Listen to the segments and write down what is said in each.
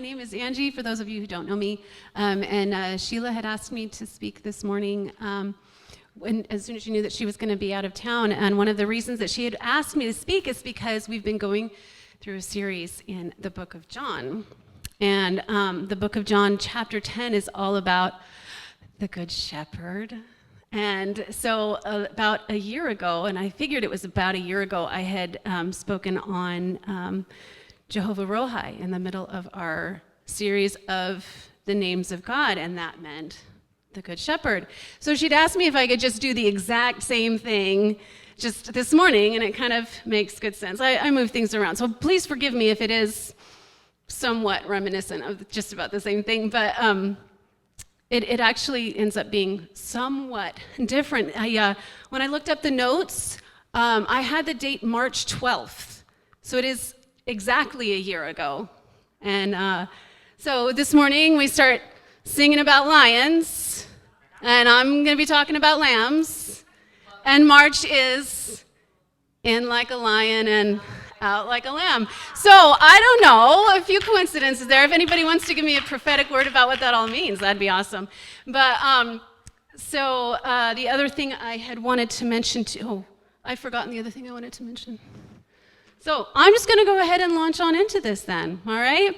My name is Angie, for those of you who don't know me. And Sheila had asked me to speak this morning as soon as she knew that she was going to be out of town. And one of the reasons that she had asked me to speak is because we've been going through a series in the book of John. And the book of John, chapter 10, is all about the Good Shepherd. And so about a year ago, and I figured it was about a year ago, I had spoken on Jehovah Rohi in the middle of our series of the names of God, and that meant the Good Shepherd. So she'd asked me if I could just do the exact same thing just this morning, and it kind of makes good sense. I move things around, so please forgive me if it is somewhat reminiscent of just about the same thing, but it actually ends up being somewhat different. When I looked up the notes, I had the date March 12th, so it is exactly a year ago. And so this morning we start singing about lions, and I'm going to be talking about lambs. And March is in like a lion and out like a lamb. So I don't know, a few coincidences there. If anybody wants to give me a prophetic word about what that all means, that'd be awesome. But so the other thing I had wanted to mention I've forgotten the other thing I wanted to mention. So I'm just going to go ahead and launch on into this then, all right?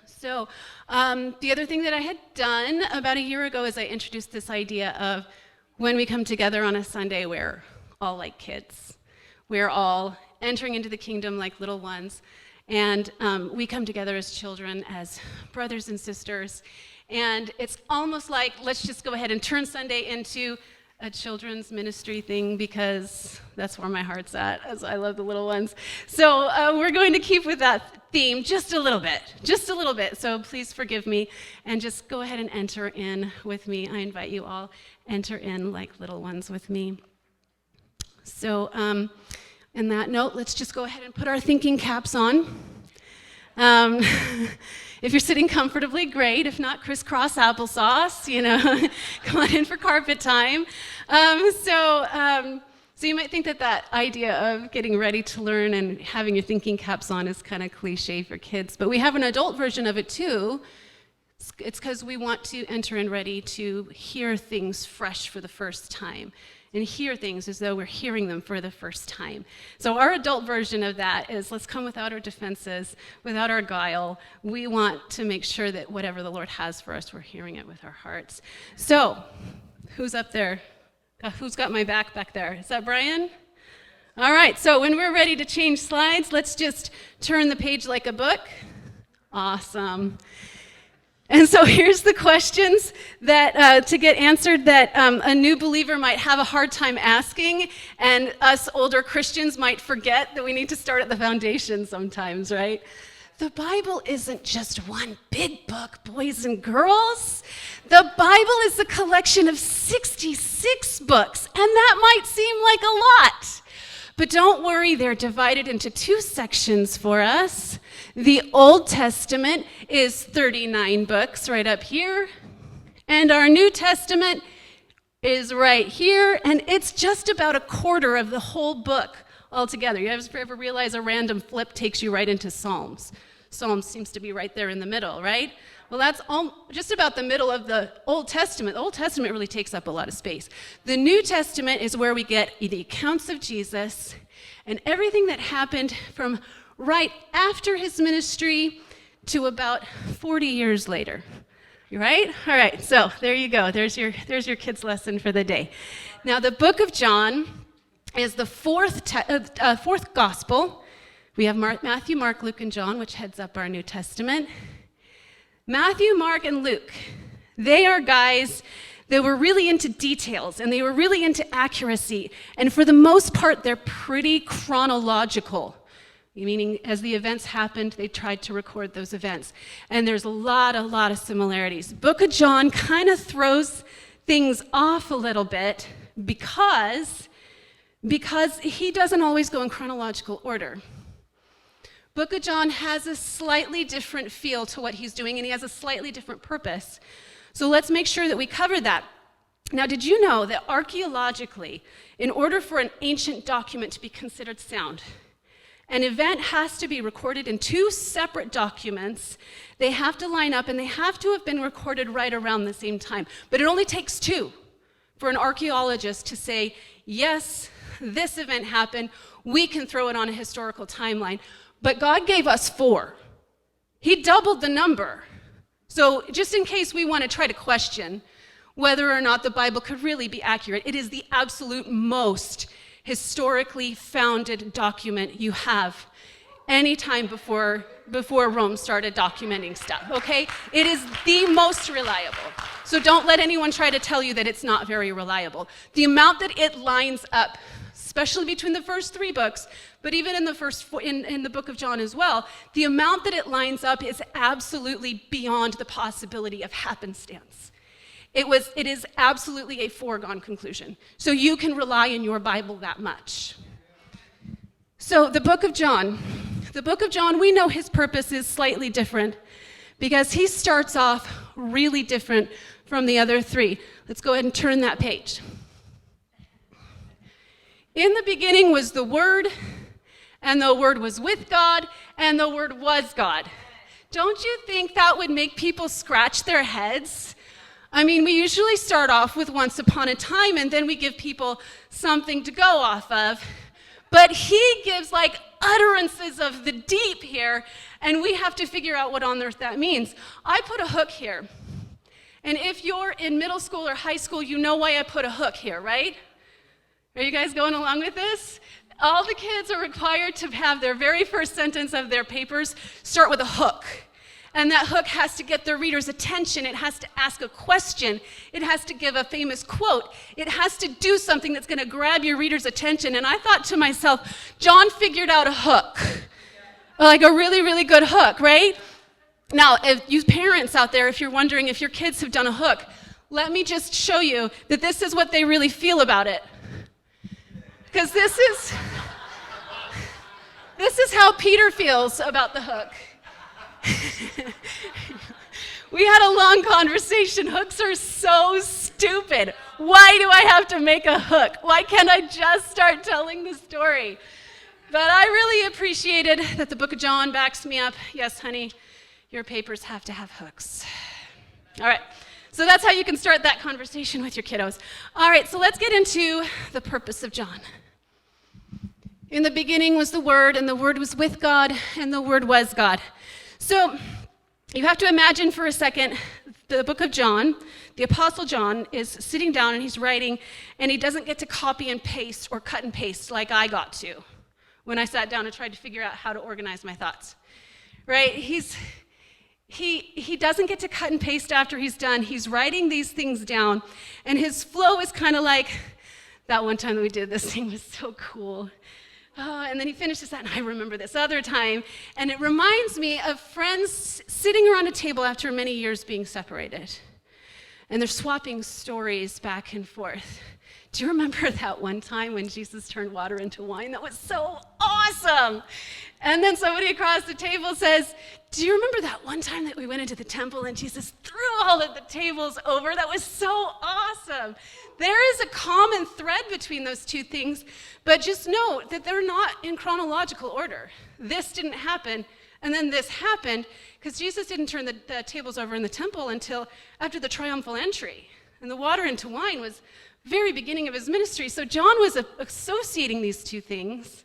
So the other thing that I had done about a year ago is I introduced this idea of when we come together on a Sunday, we're all like kids. We're all entering into the kingdom like little ones. And we come together as children, as brothers and sisters. And it's almost like, let's just go ahead and turn Sunday into a children's ministry thing, because that's where my heart's at, as I love the little ones. So we're going to keep with that theme just a little bit. So please forgive me and just go ahead and enter in with me. I invite you all, enter in like little ones with me. So in that note, let's just go ahead and put our thinking caps on. If you're sitting comfortably, great. If not, crisscross applesauce, come on in for carpet time. So you might think that idea of getting ready to learn and having your thinking caps on is kind of cliche for kids, but we have an adult version of it too. It's because we want to enter in ready to hear things fresh for the first time, and hear things as though we're hearing them for the first time. So our adult version of that is, let's come without our defenses, without our guile. We want to make sure that whatever the Lord has for us, we're hearing it with our hearts. So, who's up there? Who's got my back there? Is that Brian? All right, so when we're ready to change slides, let's just turn the page like a book. Awesome. And so here's the questions that to get answered that a new believer might have a hard time asking, and us older Christians might forget that we need to start at the foundation sometimes, right? The Bible isn't just one big book, boys and girls. The Bible is a collection of 66 books, and that might seem like a lot. But don't worry, they're divided into two sections for us. The Old Testament is 39 books right up here, and our New Testament is right here, and it's just about a quarter of the whole book altogether. You ever realize a random flip takes you right into Psalms? Psalms seems to be right there in the middle, right? Well, that's just about the middle of the Old Testament. The Old Testament really takes up a lot of space. The New Testament is where we get the accounts of Jesus and everything that happened from right after his ministry to about 40 years later. You right? All right, so there you go. There's your kids' lesson for the day. Now, the book of John is the fourth gospel. We have Matthew, Mark, Luke, and John, which heads up our New Testament. Matthew, Mark, and Luke, they are guys that were really into details, and they were really into accuracy. And for the most part, they're pretty chronological, meaning as the events happened, they tried to record those events. And there's a lot of similarities. Book of John kind of throws things off a little bit because he doesn't always go in chronological order. Book of John has a slightly different feel to what he's doing, and he has a slightly different purpose. So let's make sure that we cover that. Now, did you know that archaeologically, in order for an ancient document to be considered sound, An event has to be recorded in two separate documents. They have to line up, and they have to have been recorded right around the same time. But it only takes two for an archaeologist to say, yes, this event happened. We can throw it on a historical timeline. But God gave us 4. He doubled the number. So just in case we want to try to question whether or not the Bible could really be accurate, it is the absolute most historically founded document you have any time before Rome started documenting stuff, okay? It is the most reliable. So don't let anyone try to tell you that it's not very reliable. The amount that it lines up, especially between the first 3 books, but even in the book of John as well, the amount that it lines up is absolutely beyond the possibility of happenstance. It is absolutely a foregone conclusion. So you can rely on your Bible that much. So the book of John, we know his purpose is slightly different because he starts off really different from the other 3. Let's go ahead and turn that page. In the beginning was the Word, and the Word was with God, and the Word was God. Don't you think that would make people scratch their heads? I mean, we usually start off with once upon a time, and then we give people something to go off of. But he gives like utterances of the deep here, and we have to figure out what on earth that means. I put a hook here. And if you're in middle school or high school, you know why I put a hook here, right? Are you guys going along with this? All the kids are required to have their very first sentence of their papers start with a hook. And that hook has to get the reader's attention. It has to ask a question. It has to give a famous quote. It has to do something that's going to grab your reader's attention. And I thought to myself, John figured out a hook. Like a really, really good hook, right? Now, if you parents out there, if you're wondering if your kids have done a hook, let me just show you that this is what they really feel about it. Because this is how Peter feels about the hook. We had a long conversation. Hooks are so stupid. Why do I have to make a hook? Why can't I just start telling the story? But I really appreciated that the book of John backs me up. Yes, honey, your papers have to have hooks. All right, so that's how you can start that conversation with your kiddos. All right, so let's get into the purpose of John. In the beginning was the Word, and the Word was with God, and the Word was God. So you have to imagine for a second the book of John. The Apostle John is sitting down and he's writing, and he doesn't get to copy and paste or cut and paste like I got to when I sat down and tried to figure out how to organize my thoughts. Right? He doesn't get to cut and paste after he's done. He's writing these things down, and his flow is kind of like, that one time that we did this thing was so cool. Oh, and then he finishes that, and I remember this other time. And it reminds me of friends sitting around a table after many years being separated. And they're swapping stories back and forth. Do you remember that one time when Jesus turned water into wine? That was so awesome. And then somebody across the table says, do you remember that one time that we went into the temple and Jesus threw all of the tables over? That was so awesome. There is a common thread between those two things, but just note that they're not in chronological order. This didn't happen, and then this happened, because Jesus didn't turn the tables over in the temple until after the triumphal entry. And the water into wine was very beginning of his ministry. So John was associating these two things,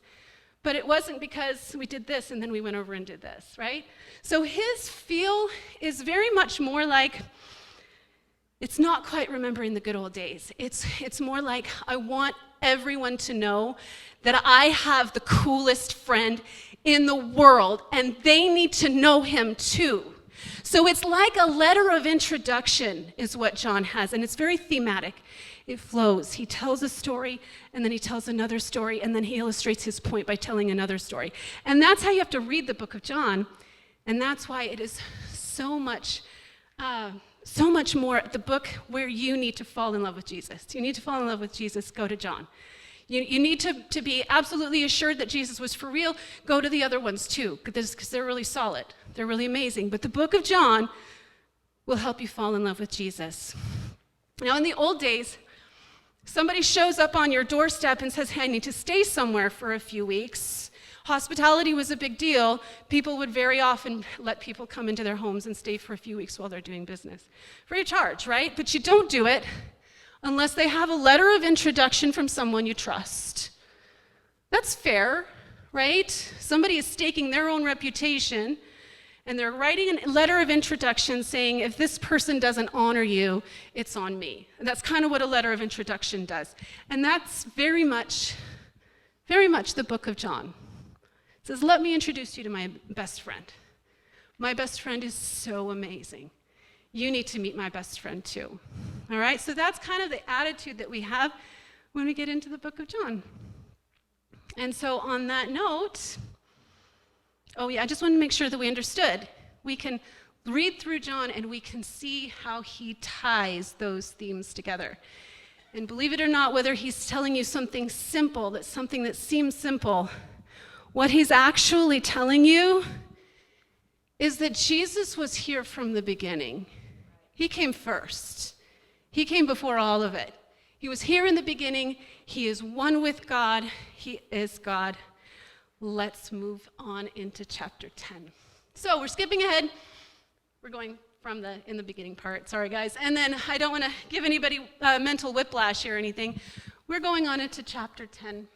but it wasn't because we did this and then we went over and did this, right? So his feel is very much more like, it's not quite remembering the good old days. It's more like, I want everyone to know that I have the coolest friend in the world, and they need to know him too. So it's like a letter of introduction is what John has, and it's very thematic. It flows. He tells a story, and then he tells another story, and then he illustrates his point by telling another story. And that's how you have to read the book of John, and that's why it is so much more the book where you need to fall in love with Jesus. You need to fall in love with Jesus, go to John. You need to be absolutely assured that Jesus was for real, go to the other ones too, because they're really solid. They're really amazing. But the book of John will help you fall in love with Jesus. Now, in the old days, somebody shows up on your doorstep and says, hey, I need to stay somewhere for a few weeks. hospitality was a big deal, people would very often let people come into their homes and stay for a few weeks while they're doing business. Free of charge, right? But you don't do it unless they have a letter of introduction from someone you trust. That's fair, right? Somebody is staking their own reputation, and they're writing a letter of introduction saying, if this person doesn't honor you, it's on me. And that's kind of what a letter of introduction does. And that's very much the book of John. It says, let me introduce you to my best friend. My best friend is so amazing. You need to meet my best friend too. All right, so that's kind of the attitude that we have when we get into the book of John. And so on that note, I just want to make sure that we understood. We can read through John and we can see how he ties those themes together. And believe it or not, whether he's telling you something simple, that's something that seems simple, what he's actually telling you is that Jesus was here from the beginning. He came first. He came before all of it. He was here in the beginning. He is one with God. He is God. Let's move on into chapter 10. So we're skipping ahead. We're going from in the beginning part. Sorry, guys. And then I don't want to give anybody mental whiplash here or anything. We're going on into chapter 10,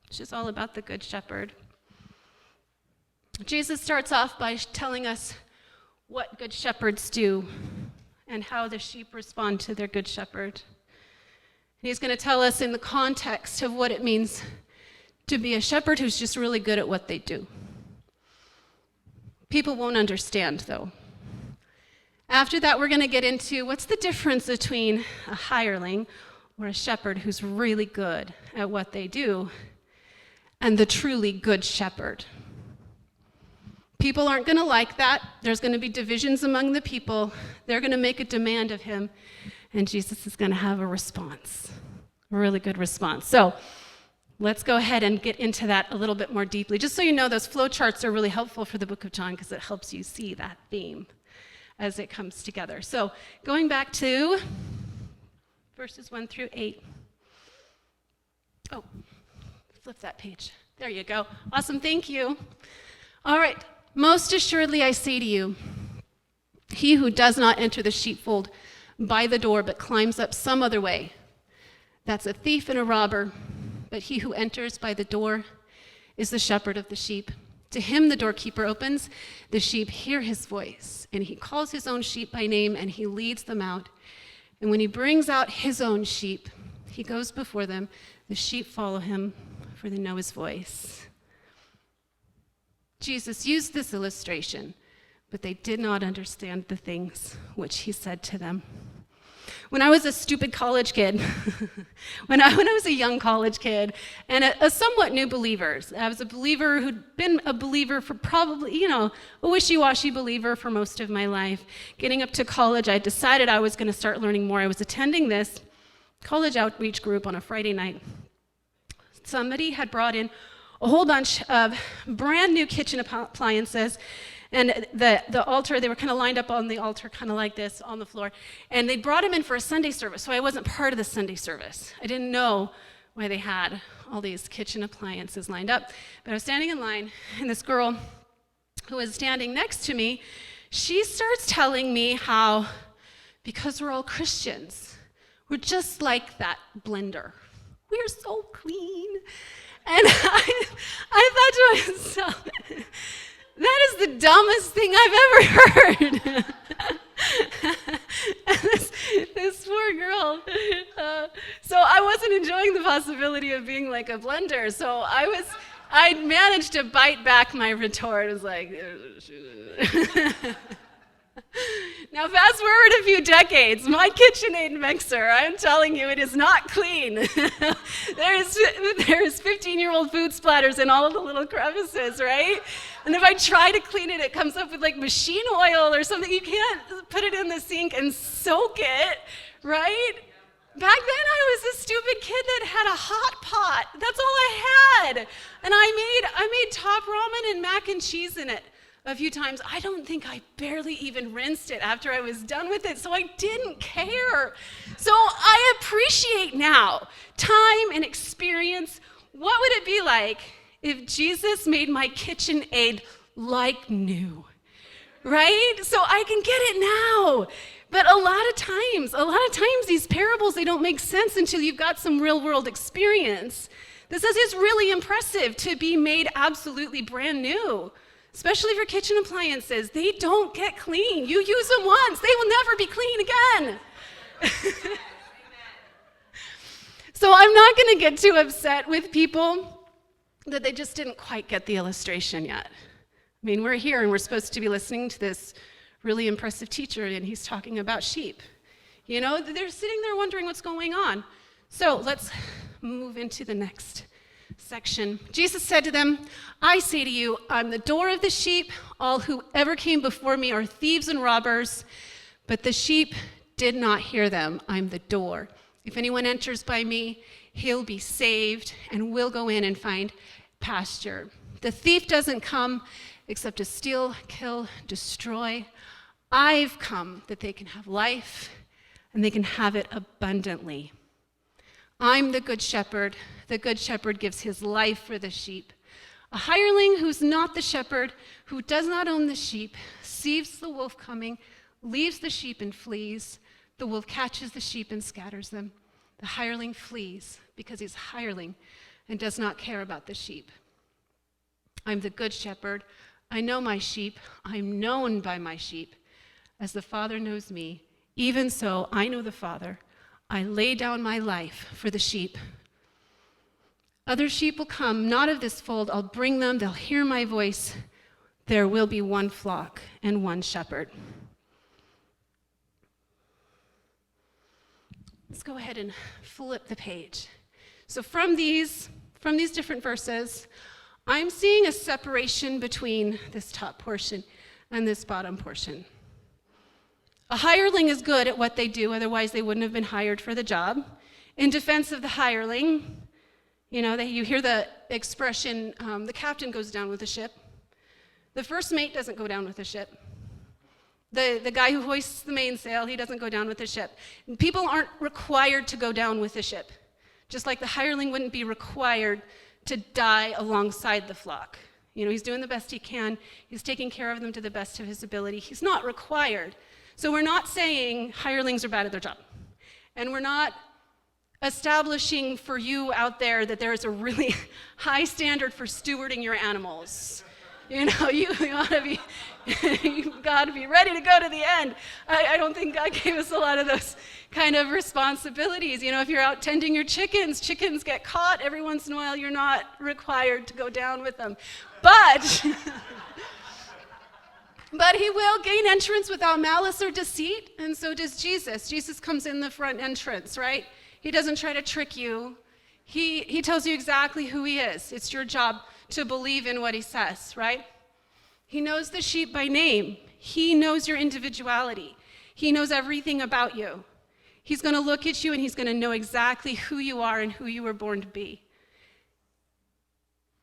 which is all about the Good Shepherd. Jesus starts off by telling us what good shepherds do and how the sheep respond to their good shepherd. And he's going to tell us in the context of what it means to be a shepherd who's just really good at what they do. People won't understand, though. After that, we're going to get into what's the difference between a hireling or a shepherd who's really good at what they do and the truly good shepherd. People aren't going to like that. There's going to be divisions among the people. They're going to make a demand of him, and Jesus is going to have a response, a really good response. So let's go ahead and get into that a little bit more deeply. Just so you know, those flow charts are really helpful for the book of John because it helps you see that theme as it comes together. So going back to verses 1 through 8. Oh, flip that page. There you go. Awesome, thank you. All right. Most assuredly I say to you, he who does not enter the sheepfold by the door but climbs up some other way, that's a thief and a robber. But he who enters by the door is the shepherd of the sheep. To him the doorkeeper opens, the sheep hear his voice, and he calls his own sheep by name, and he leads them out. And when he brings out his own sheep, he goes before them. The sheep follow him, for they know his voice. Jesus used this illustration, but they did not understand the things which he said to them. When I was a stupid college kid, when I was a young college kid, and a somewhat new believer, I was a believer who'd been a believer for probably, a wishy-washy believer for most of my life. Getting up to college, I decided I was going to start learning more. I was attending this college outreach group on a Friday night. Somebody had brought in a whole bunch of brand new kitchen appliances. And the altar, they were kind of lined up on the altar, kind of like this on the floor. And they brought him in for a Sunday service, so I wasn't part of the Sunday service. I didn't know why they had all these kitchen appliances lined up. But I was standing in line, and this girl who was standing next to me, she starts telling me how, because we're all Christians, we're just like that blender. We're so clean. And I thought to myself, that is the dumbest thing I've ever heard. this poor girl. So I wasn't enjoying the possibility of being like a blender. So I managed to bite back my retort. It was like, now fast forward a few decades, my KitchenAid mixer, I'm telling you, it is not clean. There's 15-year-old food splatters in all of the little crevices, right? And if I try to clean it, it comes up with like machine oil or something. You can't put it in the sink and soak it, right? Back then I was a stupid kid that had a hot pot. That's all I had. And I made top ramen and mac and cheese in it a few times. I don't think I barely even rinsed it after I was done with it, so I didn't care. So I appreciate now time and experience. What would it be like if Jesus made my KitchenAid like new, right? So I can get it now. But a lot of times these parables, they don't make sense until you've got some real world experience. This is really impressive to be made absolutely brand new, especially for kitchen appliances. They don't get clean. You use them once, they will never be clean again. So I'm not going to get too upset with people that they just didn't quite get the illustration yet. I mean, we're here and we're supposed to be listening to this really impressive teacher, and he's talking about sheep. You know, they're sitting there wondering what's going on. So let's move into the next section. Jesus said to them, I say to you, I'm the door of the sheep. All who ever came before me are thieves and robbers, but the sheep did not hear them. I'm the door. If anyone enters by me, he'll be saved and will go in and find pasture. The thief doesn't come except to steal, kill, destroy. I've come that they can have life and they can have it abundantly. I'm the good shepherd. The good shepherd gives his life for the sheep. A hireling who's not the shepherd, who does not own the sheep, sees the wolf coming, leaves the sheep and flees. The wolf catches the sheep and scatters them. The hireling flees because he's a hireling and does not care about the sheep. I'm the good shepherd. I know my sheep. I'm known by my sheep. As the Father knows me, even so I know the Father. I lay down my life for the sheep. Other sheep will come, not of this fold. I'll bring them. They'll hear my voice. There will be one flock and one shepherd. Let's go ahead and flip the page. So from these different verses, I'm seeing a separation between this top portion and this bottom portion. A hireling is good at what they do, otherwise they wouldn't have been hired for the job. In defense of the hireling, you hear the expression, the captain goes down with the ship. The first mate doesn't go down with the ship. The guy who hoists the mainsail, he doesn't go down with the ship. People aren't required to go down with the ship, just like the hireling wouldn't be required to die alongside the flock. He's doing the best he can. He's taking care of them to the best of his ability. He's not required. So we're not saying hirelings are bad at their job. And we're not establishing for you out there that there is a really high standard for stewarding your animals. You ought to be, you've got to be ready to go to the end. I don't think God gave us a lot of those kind of responsibilities. If you're out tending your chickens get caught. Every once in a while, you're not required to go down with them. But he will gain entrance without malice or deceit, and so does Jesus. Jesus comes in the front entrance, right? He doesn't try to trick you. He tells you exactly who he is. It's your job to believe in what he says, right? He knows the sheep by name. He knows your individuality. He knows everything about you. He's going to look at you and he's going to know exactly who you are and who you were born to be.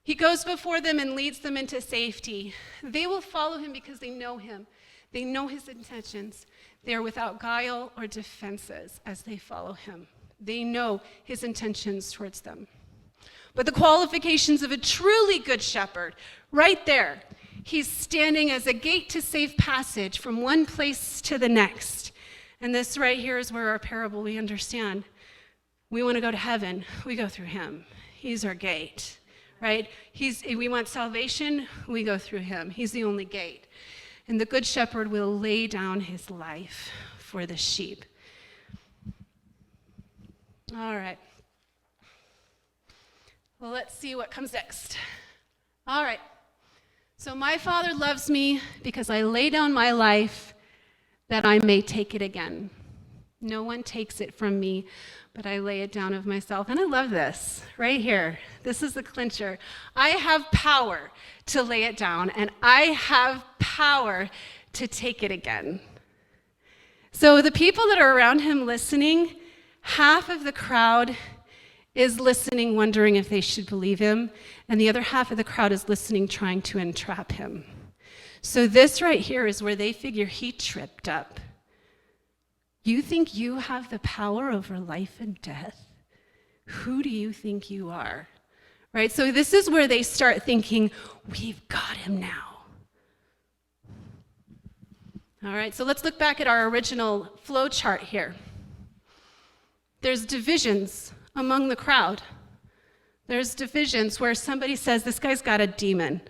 He goes before them and leads them into safety. They will follow him because they know him. They know his intentions. They are without guile or defenses as they follow him. They know his intentions towards them. But the qualifications of a truly good shepherd, right there, he's standing as a gate to safe passage from one place to the next. And this right here is where our parable we understand. We want to go to heaven, we go through him. He's our gate, right? We want salvation, we go through him. He's the only gate. And the good shepherd will lay down his life for the sheep. All right. Well, let's see what comes next. All right. So my Father loves me because I lay down my life that I may take it again. No one takes it from me, but I lay it down of myself. And I love this right here. This is the clincher. I have power to lay it down, and I have power to take it again. So the people that are around him listening, half of the crowd is listening, wondering if they should believe him, and the other half of the crowd is listening, trying to entrap him. So this right here is where they figure he tripped up. You think you have the power over life and death? Who do you think you are? right? So this is where they start thinking, we've got him now. All right, so let's look back at our original flow chart here. There's divisions among the crowd. There's divisions where somebody says, this guy's got a demon.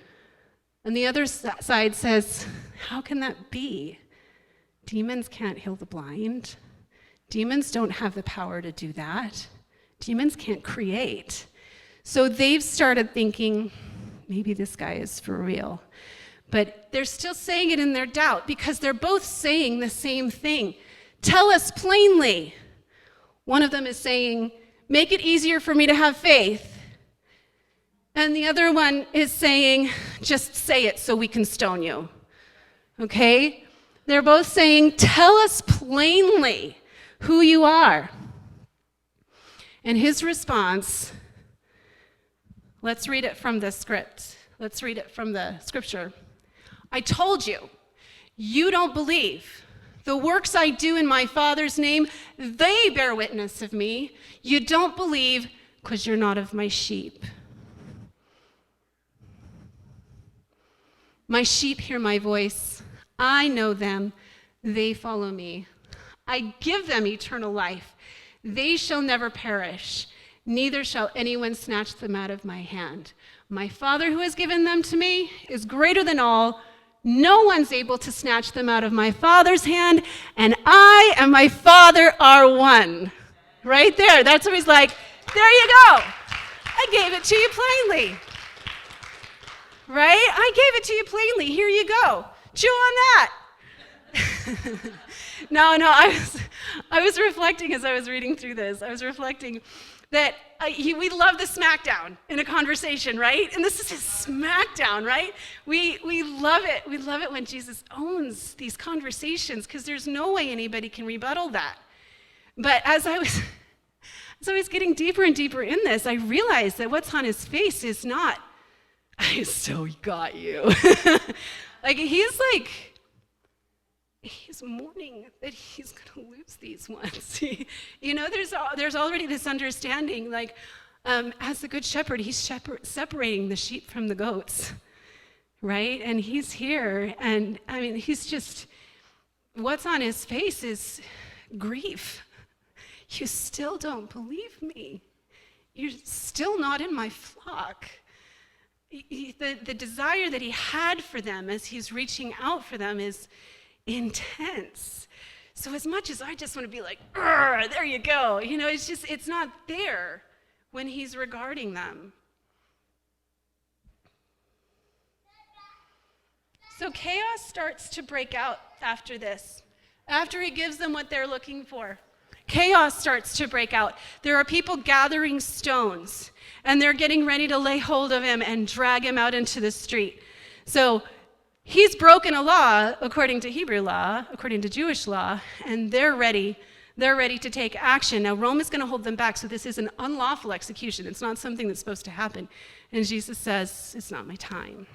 And the other side says, how can that be? Demons can't heal the blind. Demons don't have the power to do that. Demons can't create. So they've started thinking, maybe this guy is for real. But they're still saying it in their doubt because they're both saying the same thing. Tell us plainly. One of them is saying, make it easier for me to have faith. And the other one is saying, just say it so we can stone you. Okay? They're both saying, tell us plainly who you are. And his response, let's read it from the script. Let's read it from the scripture. I told you, you don't believe. The works I do in my Father's name, they bear witness of me. You don't believe because you're not of my sheep. My sheep hear my voice. I know them. They follow me. I give them eternal life. They shall never perish. Neither shall anyone snatch them out of my hand. My Father who has given them to me is greater than all. No one's able to snatch them out of my Father's hand. And I and my Father are one. Right there. That's what he's like, there you go. I gave it to you plainly. Right? I gave it to you plainly. Here you go. Chew on that. No, I was reflecting as I was reading through this. I was reflecting that we love the smackdown in a conversation, right? And this is his smackdown, right? We love it. We love it when Jesus owns these conversations because there's no way anybody can rebuttal that. But as I was getting deeper and deeper in this, I realized that what's on his face is not, I still got you. He's mourning that he's going to lose these ones. There's already this understanding, as the good shepherd, he's separating the sheep from the goats, right? And he's here, and he's just, what's on his face is grief. You still don't believe me. You're still not in my flock. The desire that he had for them as he's reaching out for them is intense. So as much as I just want to be like, there you go, it's not there when he's regarding them. So chaos starts to break out after this, after he gives them what they're looking for. Chaos starts to break out. There are people gathering stones, and they're getting ready to lay hold of him and drag him out into the street. So he's broken a law according to Hebrew law, according to Jewish law, and they're ready to take action. Now, Rome is going to hold them back, so this is an unlawful execution. It's not something that's supposed to happen. And Jesus says, it's not my time.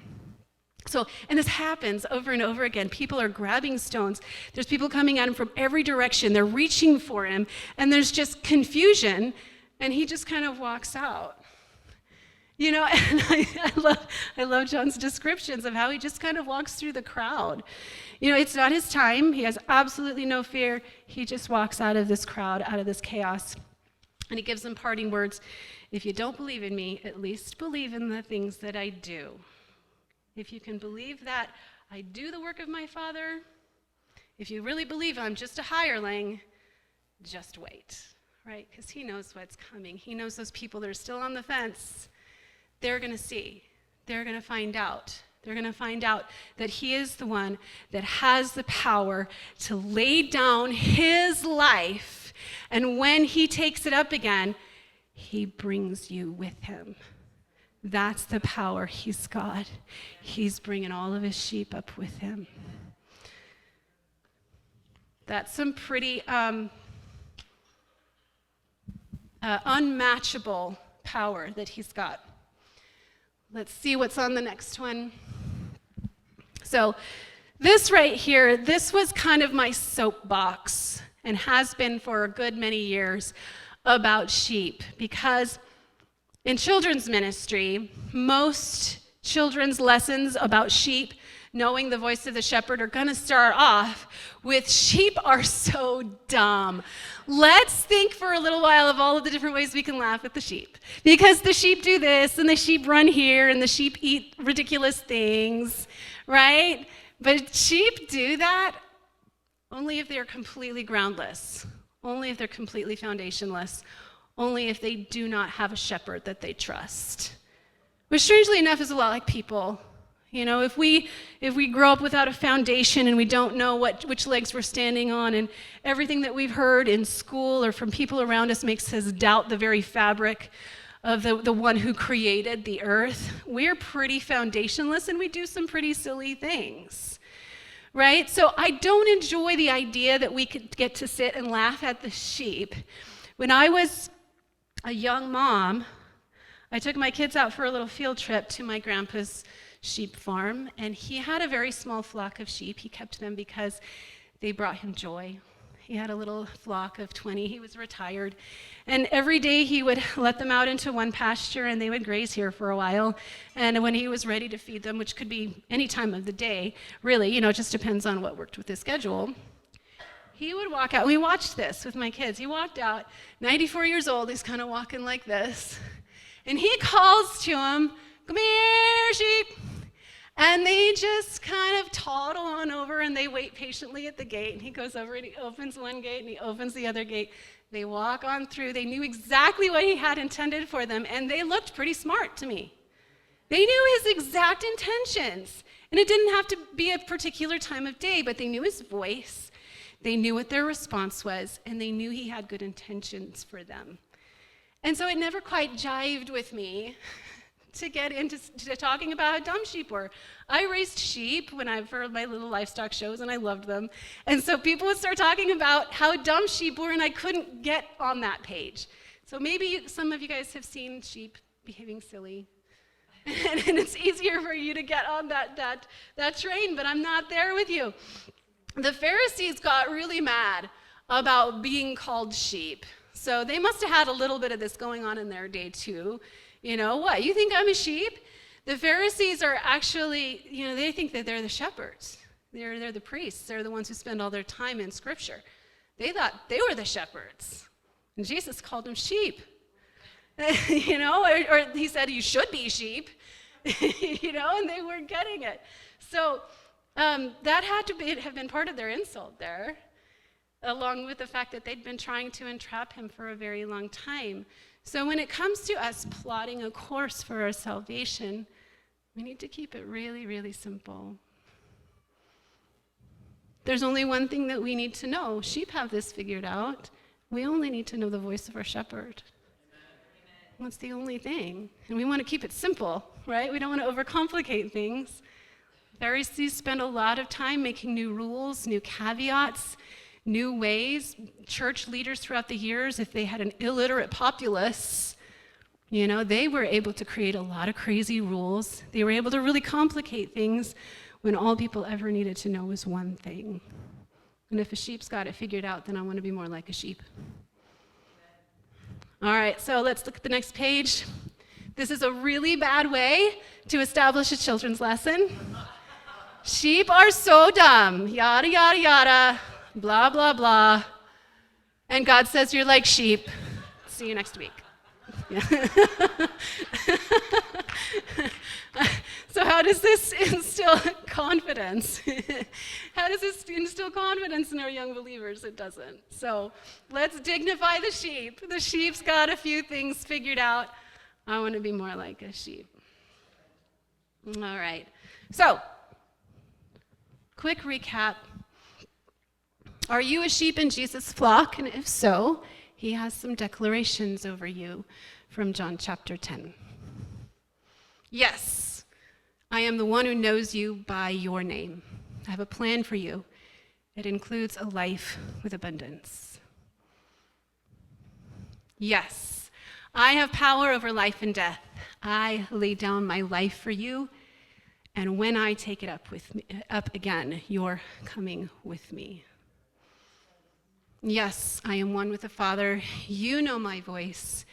So, and this happens over and over again. People are grabbing stones. There's people coming at him from every direction. They're reaching for him, and there's just confusion, and he just kind of walks out. And I love John's descriptions of how he just kind of walks through the crowd. It's not his time. He has absolutely no fear. He just walks out of this crowd, out of this chaos, and he gives them parting words. If you don't believe in me, at least believe in the things that I do. If you can believe that I do the work of my Father, if you really believe I'm just a hireling, just wait, right? Because he knows what's coming. He knows those people that are still on the fence. They're going to see. They're going to find out. They're going to find out that he is the one that has the power to lay down his life, and when he takes it up again, he brings you with him. That's the power he's got. He's bringing all of his sheep up with him. That's some pretty unmatchable power that he's got. Let's see what's on the next one. So this right here, this was kind of my soapbox and has been for a good many years about sheep, because In children's ministry, most children's lessons about sheep, knowing the voice of the shepherd, are going to start off with sheep are so dumb. Let's think for a little while of all of the different ways we can laugh at the sheep. Because the sheep do this, and the sheep run here, and the sheep eat ridiculous things, right? But sheep do that only if they're completely groundless, only if they're completely foundationless, only if they do not have a shepherd that they trust. Which strangely enough is a lot like people. You know, if we grow up without a foundation and we don't know which legs we're standing on, and everything that we've heard in school or from people around us makes us doubt the very fabric of the one who created the earth, we're pretty foundationless and we do some pretty silly things, right? So I don't enjoy the idea that we could get to sit and laugh at the sheep. When I was a young mom, I took my kids out for a little field trip to my grandpa's sheep farm, and he had a very small flock of sheep. He kept them because they brought him joy. He had a little flock of 20. He was retired, and every day he would let them out into one pasture, and they would graze here for a while. And when he was ready to feed them, which could be any time of the day, really, you know, it just depends on what worked with his schedule, he would walk out. We watched this with my kids. He walked out, 94 years old. He's kind of walking like this, and he calls to them, "Come here, sheep." And they just kind of toddle on over, and they wait patiently at the gate. And he goes over and he opens one gate and he opens the other gate. They walk on through. They knew exactly what he had intended for them, and they looked pretty smart to me. They knew his exact intentions. And it didn't have to be a particular time of day, but they knew his voice. They knew what their response was, and they knew he had good intentions for them. And so it never quite jived with me to get into talking about how dumb sheep were. I raised sheep for my little livestock shows, and I loved them. And so people would start talking about how dumb sheep were, and I couldn't get on that page. So maybe some of you guys have seen sheep behaving silly, and it's easier for you to get on that train, but I'm not there with you. The Pharisees got really mad about being called sheep. So they must have had a little bit of this going on in their day too. You know, what, you think I'm a sheep? The Pharisees are actually, you know, they think that they're the shepherds. They're the priests. They're the ones who spend all their time in Scripture. They thought they were the shepherds. And Jesus called them sheep. You know, or he said, you should be sheep. You know, and they weren't getting it. So that had to have been part of their insult there, along with the fact that they'd been trying to entrap him for a very long time. So when it comes to us plotting a course for our salvation, we need to keep it really, really simple. There's only one thing that we need to know. Sheep have this figured out. We only need to know the voice of our shepherd. Amen. That's the only thing. And we want to keep it simple, right? We don't want to overcomplicate things. Pharisees spend a lot of time making new rules, new caveats, new ways. Church leaders throughout the years, if they had an illiterate populace, you know, they were able to create a lot of crazy rules. They were able to really complicate things when all people ever needed to know was one thing. And if a sheep's got it figured out, then I want to be more like a sheep. All right, so let's look at the next page. This is a really bad way to establish a children's lesson. Sheep are so dumb, yada, yada, yada. Blah, blah, blah. And God says, you're like sheep. See you next week. Yeah. So how does this instill confidence? How does this instill confidence in our young believers? It doesn't. So let's dignify the sheep. The sheep's got a few things figured out. I want to be more like a sheep. All right. So, quick recap. Are you a sheep in Jesus' flock? And if so, he has some declarations over you from John chapter 10. Yes, I am the one who knows you by your name. I have a plan for you. It includes a life with abundance. Yes, I have power over life and death. I lay down my life for you, and when I take it up again, you're coming with me. Yes, I am one with the Father. You know my voice.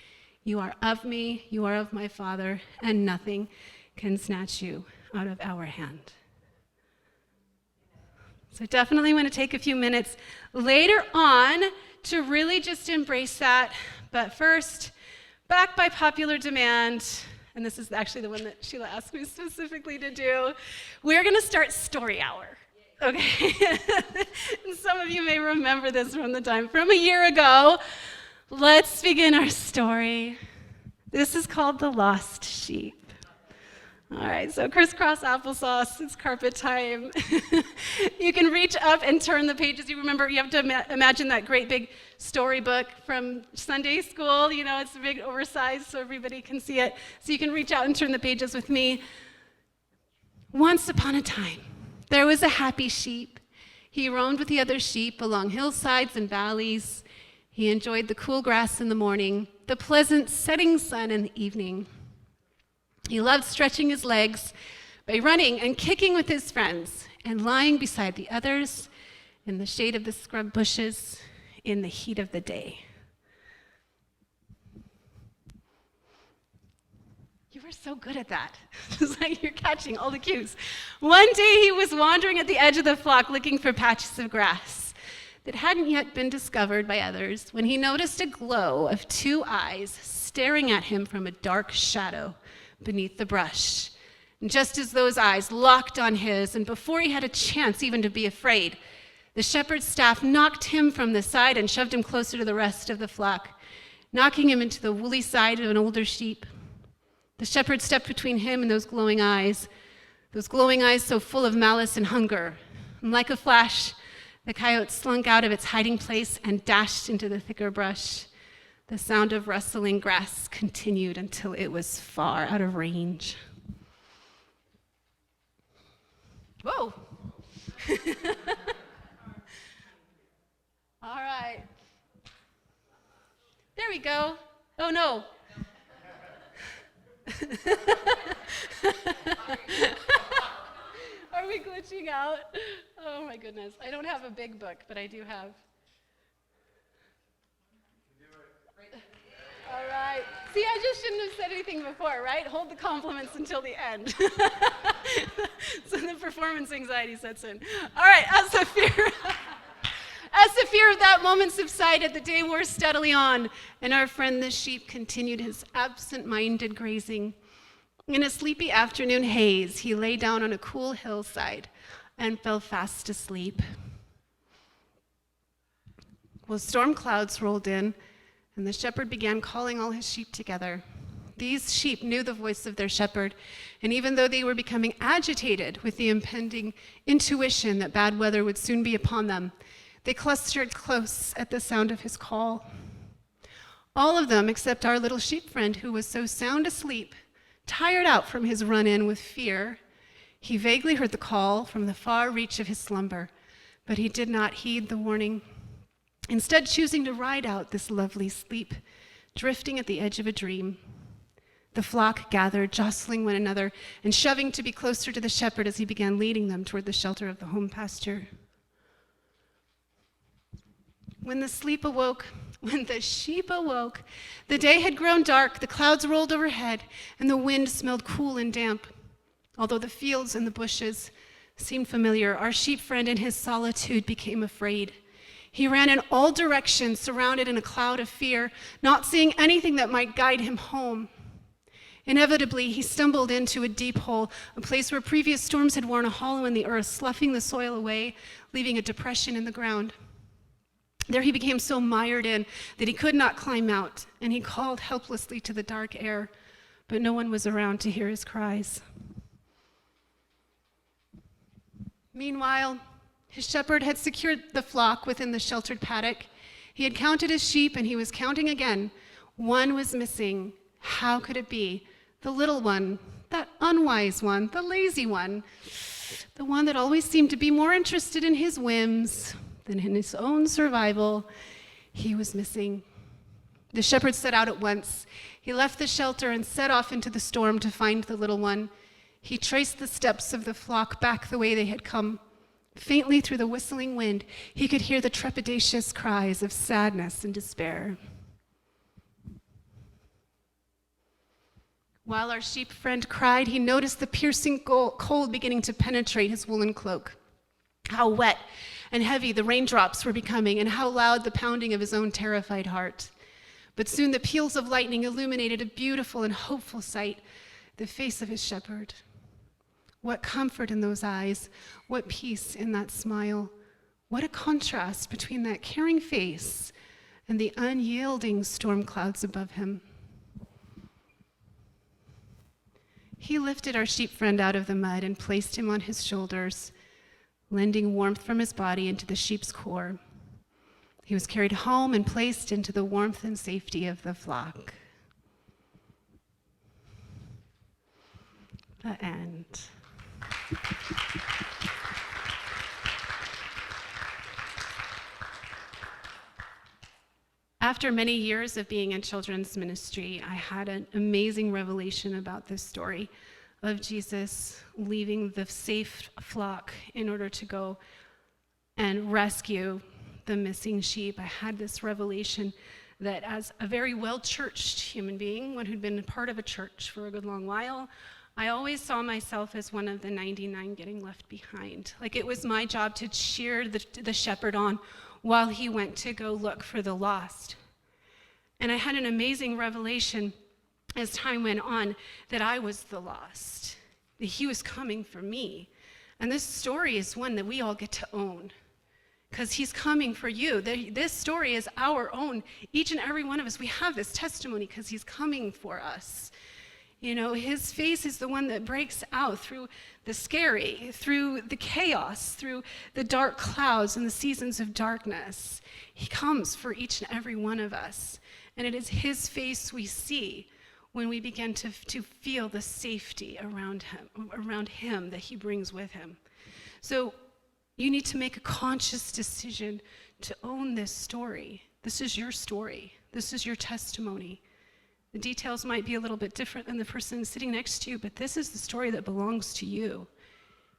You are of me, you are of my Father, and nothing can snatch you out of our hand. So definitely want to take a few minutes later on to really just embrace that. But first, back by popular demand, and this is actually the one that Sheila asked me specifically to do, we're going to start story hour. Okay? And some of you may remember this from a year ago. Let's begin our story. This is called The Lost Sheep. All right, so crisscross applesauce, it's carpet time. You can reach up and turn the pages. You remember, you have to imagine that great big storybook from Sunday school. You know, it's big, oversized, so everybody can see it. So you can reach out and turn the pages with me. Once upon a time, there was a happy sheep. He roamed with the other sheep along hillsides and valleys. He enjoyed the cool grass in the morning, the pleasant setting sun in the evening. He loved stretching his legs by running and kicking with his friends and lying beside the others in the shade of the scrub bushes in the heat of the day. You were so good at that. It's like you're catching all the cues. One day he was wandering at the edge of the flock looking for patches of grass that hadn't yet been discovered by others when he noticed a glow of two eyes staring at him from a dark shadow beneath the brush. And just as those eyes locked on his, and before he had a chance even to be afraid, the shepherd's staff knocked him from the side and shoved him closer to the rest of the flock, knocking him into the woolly side of an older sheep. The shepherd stepped between him and those glowing eyes so full of malice and hunger. And like a flash, the coyote slunk out of its hiding place and dashed into the thicker brush. The sound of rustling grass continued until it was far out of range. Whoa. All right. There we go. Oh, no. Are we glitching out? Oh, my goodness. I don't have a big book, but I do have. All right. See, I just shouldn't have said anything before, right? Hold the compliments until the end. So the performance anxiety sets in. All right, as the fear of that moment subsided, the day wore steadily on, and our friend the sheep continued his absent-minded grazing. In a sleepy afternoon haze, he lay down on a cool hillside and fell fast asleep. Well, storm clouds rolled in, and the shepherd began calling all his sheep together. These sheep knew the voice of their shepherd, and even though they were becoming agitated with the impending intuition that bad weather would soon be upon them, they clustered close at the sound of his call. All of them except our little sheep friend, who was so sound asleep, tired out from his run-in with fear. He vaguely heard the call from the far reach of his slumber, but he did not heed the warning, instead choosing to ride out this lovely sleep, drifting at the edge of a dream. The flock gathered, jostling one another and shoving to be closer to the shepherd as he began leading them toward the shelter of the home pasture. When the sheep awoke, the day had grown dark, the clouds rolled overhead, and the wind smelled cool and damp. Although the fields and the bushes seemed familiar, our sheep friend in his solitude became afraid. He ran in all directions, surrounded in a cloud of fear, not seeing anything that might guide him home. Inevitably, he stumbled into a deep hole, a place where previous storms had worn a hollow in the earth, sloughing the soil away, leaving a depression in the ground. There he became so mired in that he could not climb out, and he called helplessly to the dark air, but no one was around to hear his cries. Meanwhile, his shepherd had secured the flock within the sheltered paddock. He had counted his sheep, and he was counting again. One was missing. How could it be? The little one, that unwise one, the lazy one, the one that always seemed to be more interested in his whims than in his own survival. He was missing. The shepherd set out at once. He left the shelter and set off into the storm to find the little one. He traced the steps of the flock back the way they had come. Faintly through the whistling wind, he could hear the trepidatious cries of sadness and despair. While our sheep friend cried, he noticed the piercing cold beginning to penetrate his woolen cloak. How wet and heavy the raindrops were becoming, and how loud the pounding of his own terrified heart. But soon the peals of lightning illuminated a beautiful and hopeful sight, the face of his shepherd. What comfort in those eyes, what peace in that smile. What a contrast between that caring face and the unyielding storm clouds above him. He lifted our sheep friend out of the mud and placed him on his shoulders, lending warmth from his body into the sheep's core. He was carried home and placed into the warmth and safety of the flock. The end. After many years of being in children's ministry, I had an amazing revelation about this story of Jesus leaving the safe flock in order to go and rescue the missing sheep. I had this revelation that as a very well-churched human being, one who'd been a part of a church for a good long while, I always saw myself as one of the 99 getting left behind. Like it was my job to cheer the shepherd on while he went to go look for the lost. And I had an amazing revelation as time went on that I was the lost, that he was coming for me. And this story is one that we all get to own because he's coming for you. This story is our own. Each and every one of us, we have this testimony because he's coming for us. You know, his face is the one that breaks out through the scary, through the chaos, through the dark clouds and the seasons of darkness. He comes for each and every one of us. And it is his face we see when we begin to feel the safety around him that he brings with him. So you need to make a conscious decision to own this story. This is your story. This is your testimony. The details might be a little bit different than the person sitting next to you, but this is the story that belongs to you.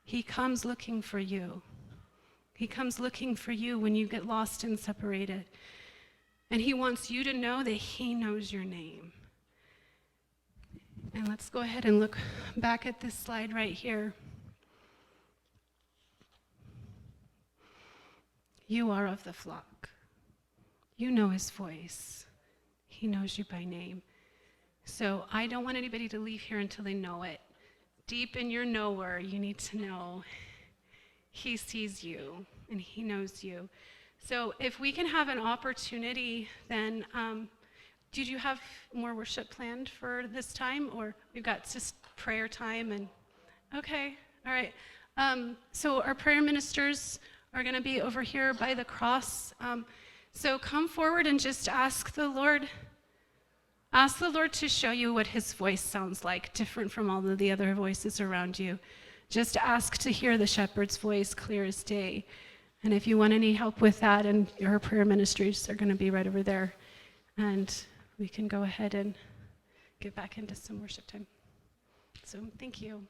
He comes looking for you. He comes looking for you when you get lost and separated. And he wants you to know that he knows your name. And let's go ahead and look back at this slide right here. You are of the flock. You know his voice. He knows you by name. So I don't want anybody to leave here until they know it. Deep in your knower, you need to know he sees you and he knows you. So if we can have an opportunity, then did you have more worship planned for this time? Or we've got just prayer time and, okay, all right. So our prayer ministers are gonna be over here by the cross. So come forward and just ask the Lord to show you what his voice sounds like, different from all of the other voices around you. Just ask to hear the shepherd's voice clear as day. And if you want any help with that, and your prayer ministries are going to be right over there, and we can go ahead and get back into some worship time. So thank you.